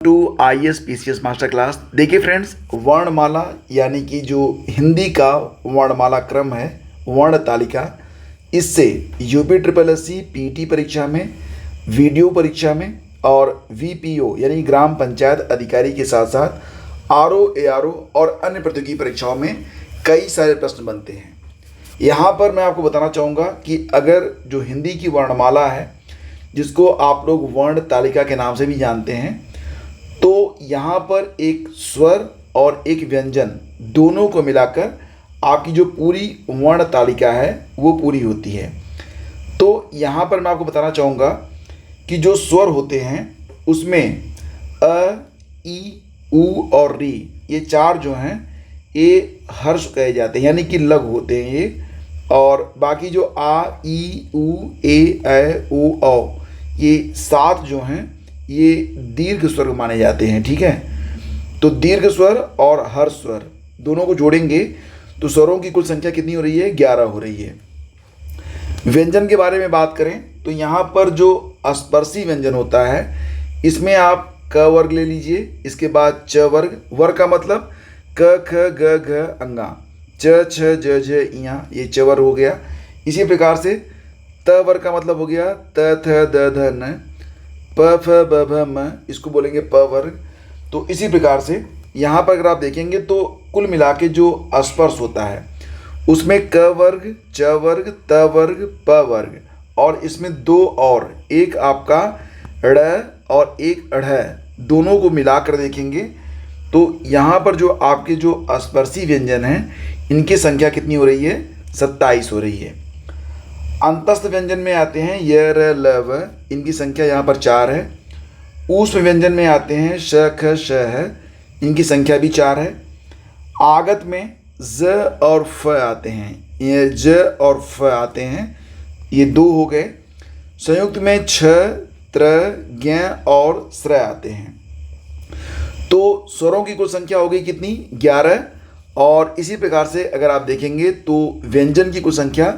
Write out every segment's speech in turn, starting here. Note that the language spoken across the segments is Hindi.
To IAS PCS master class. देखिए फ्रेंड्स, वर्णमाला यानी कि जो हिंदी का वर्णमाला क्रम है, वर्ण तालिका, इससे यूपी ट्रिपल एससी पीटी परीक्षा में, वीडियो परीक्षा में और VPO यानी ग्राम पंचायत अधिकारी के साथ साथ RO ARO और अन्य प्रतियोगी परीक्षाओं में कई सारे प्रश्न बनते हैं। यहाँ पर मैं आपको बताना चाहूँगा कि अगर जो हिंदी की वर्णमाला है, जिसको आप लोग वर्ण तालिका के नाम से भी जानते हैं, तो यहाँ पर एक स्वर और एक व्यंजन दोनों को मिलाकर आपकी जो पूरी वर्ण तालिका है वो पूरी होती है। तो यहाँ पर मैं आपको बताना चाहूँगा कि जो स्वर होते हैं उसमें अ, ई, उ और री, ये चार जो हैं ये हर्ष कहे जाते हैं, यानी कि लघु होते हैं ये। और बाकी जो आ, ई, उ, ए, ओ, औ, ये सात जो हैं ये दीर्घ स्वर माने जाते हैं। ठीक है, तो दीर्घ स्वर और हर्ष स्वर दोनों को जोड़ेंगे तो स्वरों की कुल संख्या कितनी हो रही है? 11 हो रही है। व्यंजन के बारे में बात करें तो यहाँ पर जो स्पर्शी व्यंजन होता है, इसमें आप क वर्ग ले लीजिए, इसके बाद च वर्ग। वर्ग का मतलब क, ख, ग, घ, अंगा, च, छ, ज, झ, इया, ये च वर्ग हो गया। इसी प्रकार से त वर्ग का मतलब हो गया त, थ, द, ध, न, प, फ, ब, भ, म, इसको बोलेंगे प वर्ग। तो इसी प्रकार से यहाँ पर अगर आप देखेंगे तो कुल मिला के जो स्पर्श होता है उसमें क वर्ग, च वर्ग, त वर्ग, प वर्ग, और इसमें दो और, एक आपका ड़ और एक अढ़, दोनों को मिलाकर देखेंगे तो यहाँ पर जो आपके जो स्पर्शी व्यंजन हैं इनकी संख्या कितनी हो रही है? 27 हो रही है। अंतस्थ व्यंजन में आते हैं य, र, ल, व, इनकी संख्या यहाँ पर 4 है। ऊष्म व्यंजन में आते हैं श, ख, श, है, इनकी संख्या भी 4 है। आगत में ज और फ आते हैं, ये ज और फ आते हैं, ये 2 हो गए। संयुक्त में छ, त्र, ज्ञ और स्र आते हैं। तो स्वरों की कुल संख्या हो गई कितनी? 11। और इसी प्रकार से अगर आप देखेंगे तो व्यंजन की कुल संख्या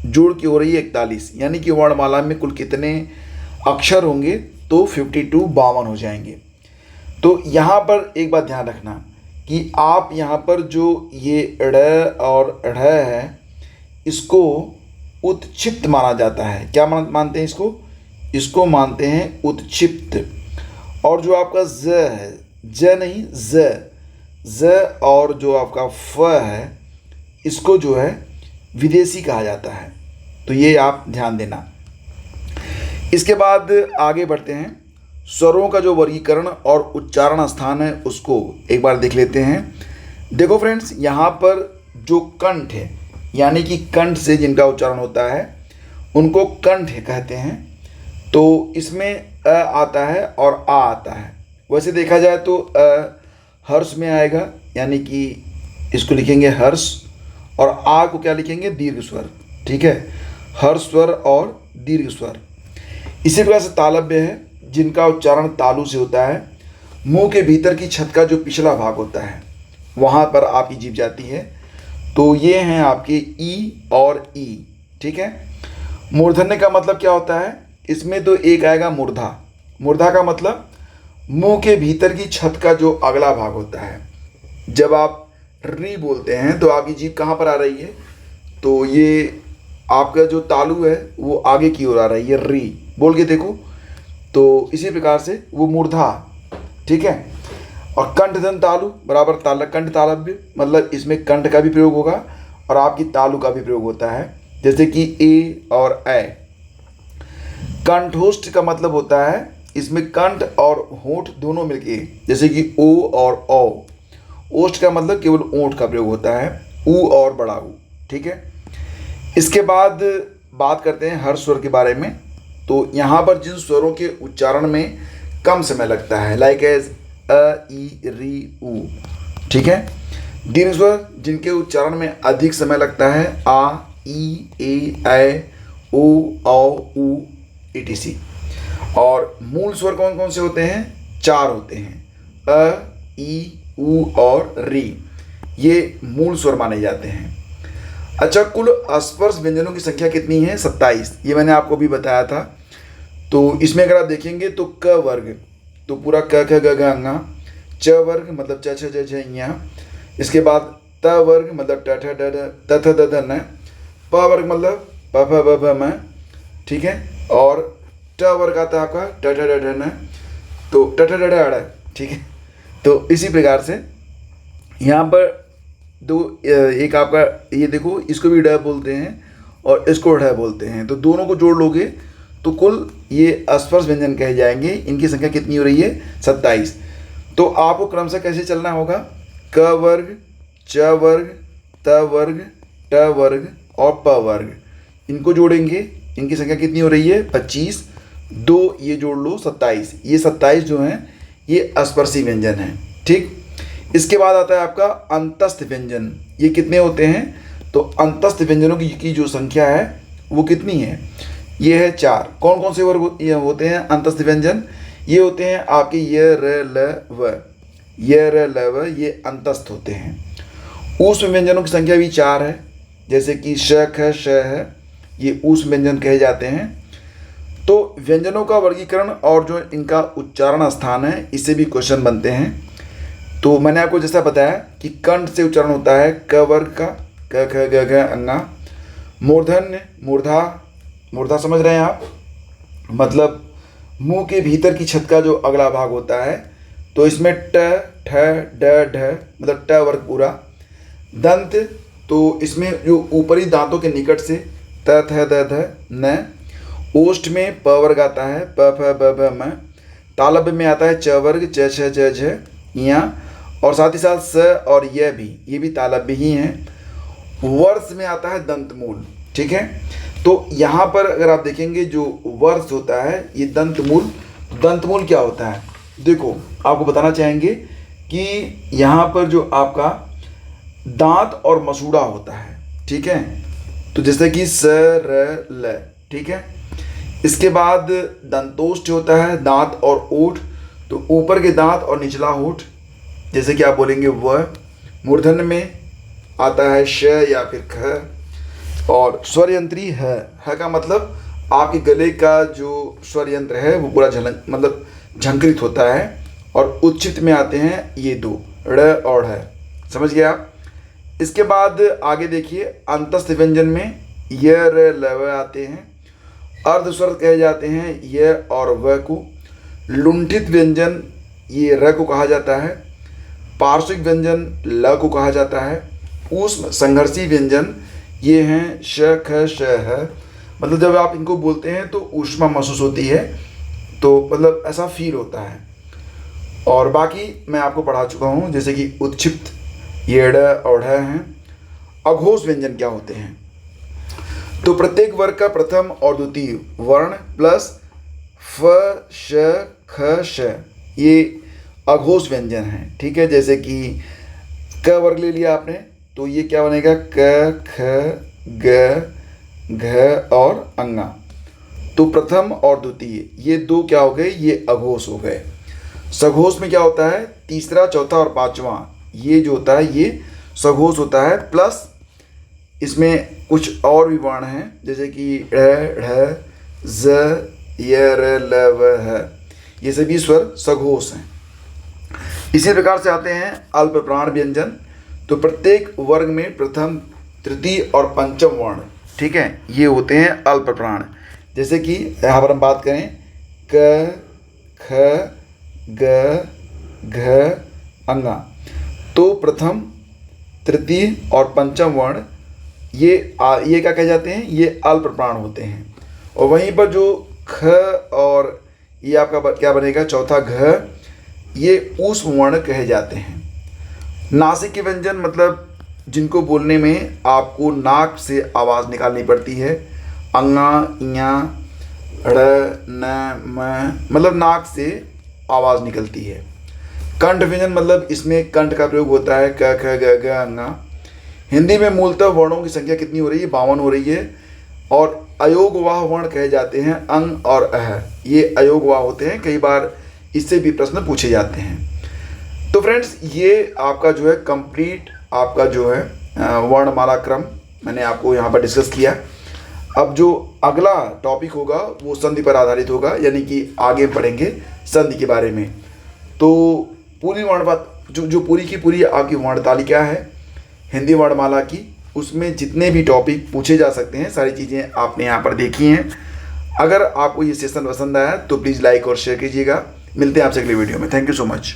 जोड़ की हो रही है 41, यानी कि वर्णमाला में कुल कितने अक्षर होंगे? तो 52 52 हो जाएंगे। तो यहाँ पर एक बात ध्यान रखना कि आप यहाँ पर जो ये ड़ और ढ़ है इसको उत्क्षिप्त माना जाता है। क्या मानते हैं इसको? इसको मानते हैं उत्क्षिप्त। और जो आपका ज है, ज नहीं ज और जो आपका फ है इसको जो है विदेशी कहा जाता है। तो ये आप ध्यान देना। इसके बाद आगे बढ़ते हैं। स्वरों का जो वर्गीकरण और उच्चारण स्थान है उसको एक बार देख लेते हैं। देखो फ्रेंड्स, यहाँ पर जो कंठ है, यानी कि कंठ से जिनका उच्चारण होता है उनको कंठ कहते हैं। तो इसमें अ आता है और आ आता है। वैसे देखा जाए तो अ हर्ष में आएगा, यानी कि इसको लिखेंगे हर्ष, और आ को क्या लिखेंगे? दीर्घ स्वर। ठीक है, हर्ष स्वर और दीर्घ स्वर। इसी प्रकार से तालव्य है, जिनका उच्चारण तालु से होता है। मुंह के भीतर की छत का जो पिछला भाग होता है वहाँ पर आपकी जीभ जाती है। तो ये हैं आपके ई और ई। ठीक है, मूर्धन्य का मतलब क्या होता है? इसमें तो एक आएगा मूर्धा। मूर्धा का मतलब मुंह के भीतर की छत का जो अगला भाग होता है। जब आप री बोलते हैं तो आपकी जीभ कहाँ पर आ रही है? तो ये आपका जो तालु है वो आगे की ओर आ रही है, री बोल के देखो। तो इसी प्रकार से वो मूर्धा। ठीक है, और कंठधन तालु बराबर कंठ तालव्य, मतलब इसमें कंठ का भी प्रयोग होगा और आपकी तालु का भी प्रयोग होता है, जैसे कि ए और ऐ। कंठोष्ठ का मतलब होता है इसमें कंठ और होंठ दोनों मिलके, जैसे कि ओ और औ। ओष्ठ का मतलब केवल ओंठ का प्रयोग होता है, ऊ और बड़ा ऊ। ठीक है, इसके बाद बात करते हैं हर्ष स्वर के बारे में। तो यहाँ पर जिन स्वरों के उच्चारण में कम समय लगता है, लाइक एज अ, ई, री, ऊ। ठीक है, दीर्घ स्वर जिनके उच्चारण में अधिक समय लगता है, आ, ई, ए, ओ, औ, ऊ, etc। और मूल स्वर कौन कौन से होते हैं? 4 होते हैं, अ, ई, उ और री। ये मूल स्वर माने जाते हैं। अच्छा, कुल स्पर्श व्यंजनों की संख्या कितनी है? 27। ये मैंने आपको भी बताया था। तो इसमें अगर आप देखेंगे तो क वर्ग, तो पूरा क ख ग घ अंगा। च वर्ग मतलब च छ ज झ ञ। इसके बाद त वर्ग मतलब ट ठ ड ढ त थ द ध न। प वर्ग मतलब प फ ब भ म। ठीक है, और ट वर्ग आता है आपका ट ठ ड ढ न, तो ट ठ ड ढ अड़। ठीक है, तो इसी प्रकार से यहाँ पर दो एक आपका ये देखो, इसको भी ड बोलते हैं और इसको ढ बोलते हैं, तो दोनों को जोड़ लोगे तो कुल ये अस्पर्श व्यंजन कहे जाएंगे। इनकी संख्या कितनी हो रही है? 27। तो आपको क्रम से कैसे चलना होगा? क वर्ग, च वर्ग, त वर्ग, ट वर्ग और प वर्ग, इनको जोड़ेंगे। इनकी संख्या कितनी हो रही है? 25। 2 ये जोड़ लो 27। ये 27 जो हैं ये अस्पर्शी व्यंजन हैं। ठीक, इसके बाद आता है आपका अंतस्थ व्यंजन। ये कितने होते हैं? तो अंतस्थ व्यंजनों की जो संख्या है वो कितनी है? ये है 4। कौन कौन से वर्ग ये होते हैं अंतस्थ व्यंजन? ये होते हैं आपके य र ल व। य र ल व ये अंतस्थ होते हैं। ऊष्म व्यंजनों की संख्या भी 4 है, जैसे कि श ख श है, ये ऊष्म व्यंजन कहे जाते हैं। तो व्यंजनों का वर्गीकरण और जो इनका उच्चारण स्थान है, इससे भी क्वेश्चन बनते हैं। तो मैंने आपको जैसा बताया कि कंठ से उच्चारण होता है क वर्ग का, क ख ग घ अंगा। मूर्धन्य, मूर्धा, मूर्धा समझ रहे हैं आप, मतलब मुंह के भीतर की छत का जो अगला भाग होता है, तो इसमें ट ठ ड ढ मतलब ट वर्ग पूरा। दंत, तो इसमें जो ऊपरी दांतों के निकट से त थ द ध न। ओष्ठ में प वर्ग आता है, प फ ब भ म। तालव्य में आता है च वर्ग, च छ ज झ ञ, और साथ ही साथ स और य भी, ये भी तालव्य ही हैं। वर्ष में आता है दंतमूल। ठीक है, तो यहाँ पर अगर आप देखेंगे जो वर्ष होता है ये दंतमूल। दंतमूल क्या होता है? देखो, आपको बताना चाहेंगे कि यहाँ पर जो आपका दांत और मसूड़ा होता है, ठीक है, तो जैसे कि स र ल। ठीक है, इसके बाद दंतोष्ठ होता है, दांत और ओठ, तो ऊपर के दांत और निचला होठ, जैसे कि आप बोलेंगे व। मूर्धन्य में आता है श या फिर ख, और स्वर यंत्री है का मतलब आपके गले का जो स्वर यंत्र है वो पूरा मतलब झंकृत होता है। और उच्छिष्ट में आते हैं ये 2 ड़ और ढ। समझ गए आप? इसके बाद आगे देखिए, अंतस्थ व्यंजन में य र ल व आते हैं। अर्धस्वर कहे जाते हैं य और व को। लुंठित व्यंजन ये र को कहा जाता है। पार्श्विक व्यंजन ल को कहा जाता है। ऊष्म संघर्षी व्यंजन ये हैं श ख श है, मतलब जब आप इनको बोलते हैं तो ऊष्मा महसूस होती है, तो मतलब ऐसा फील होता है। और बाकी मैं आपको पढ़ा चुका हूँ, जैसे कि उत्क्षिप्त ये ड और ढ हैं। अघोष व्यंजन क्या होते हैं? तो प्रत्येक वर्ग का प्रथम और द्वितीय वर्ण प्लस फ श ख श ये अघोष व्यंजन हैं। ठीक है, जैसे कि क वर्ग ले लिया आपने, तो ये क्या बनेगा? क ख ग घ और अंगा। तो प्रथम और द्वितीय ये 2 क्या हो गए? ये अघोष हो गए। सघोष में क्या होता है? तीसरा, चौथा और पांचवा ये जो होता है ये सघोष होता है, प्लस इसमें कुछ और भी वर्ण हैं, जैसे कि ढ़ ढ ज य र ल व ह, ये सभी स्वर सघोष हैं। इसी प्रकार से आते हैं अल्प प्राण व्यंजन। तो प्रत्येक वर्ग में प्रथम, तृतीय और पंचम वर्ण, ठीक है, ये होते हैं अल्प प्राण। जैसे कि यहाँ पर हम बात करें क ख ग घ अंगा, तो प्रथम, तृतीय और पंचम वर्ण ये क्या कहे जाते हैं? ये अल्प प्राण होते हैं। और वहीं पर जो ख और ये आपका क्या बनेगा? चौथा घ, ये ऊष्म वर्ण कहे जाते हैं। नासिक के व्यंजन मतलब जिनको बोलने में आपको नाक से आवाज़ निकालनी पड़ती है। अंगा, इया, ड़, न, म, मतलब नाक से आवाज़ निकलती है। कंठ व्यंजन मतलब इसमें कंठ का प्रयोग होता है, क ख ग घ अंगा। हिंदी में मूलतः वर्णों की संख्या कितनी हो रही है? 52 हो रही है। और अयोगवाह वर्ण कहे जाते हैं अंग और अह, ये अयोगवाह होते हैं। कई बार इससे भी प्रश्न पूछे जाते हैं। तो फ्रेंड्स, ये आपका जो है कंप्लीट आपका जो है वर्णमाला क्रम मैंने आपको यहाँ पर डिस्कस किया। अब जो अगला टॉपिक होगा वो संधि पर आधारित होगा, यानी कि आगे पढ़ेंगे संधि के बारे में। तो पूरी जो पूरी की पूरी आपकी वर्ण तालिका है हिंदी वर्णमाला की, उसमें जितने भी टॉपिक पूछे जा सकते हैं सारी चीज़ें आपने यहाँ पर देखी हैं। अगर आपको ये सेशन पसंद आया तो प्लीज़ लाइक और शेयर कीजिएगा। मिलते हैं आपसे अगले वीडियो में। Thank you so much.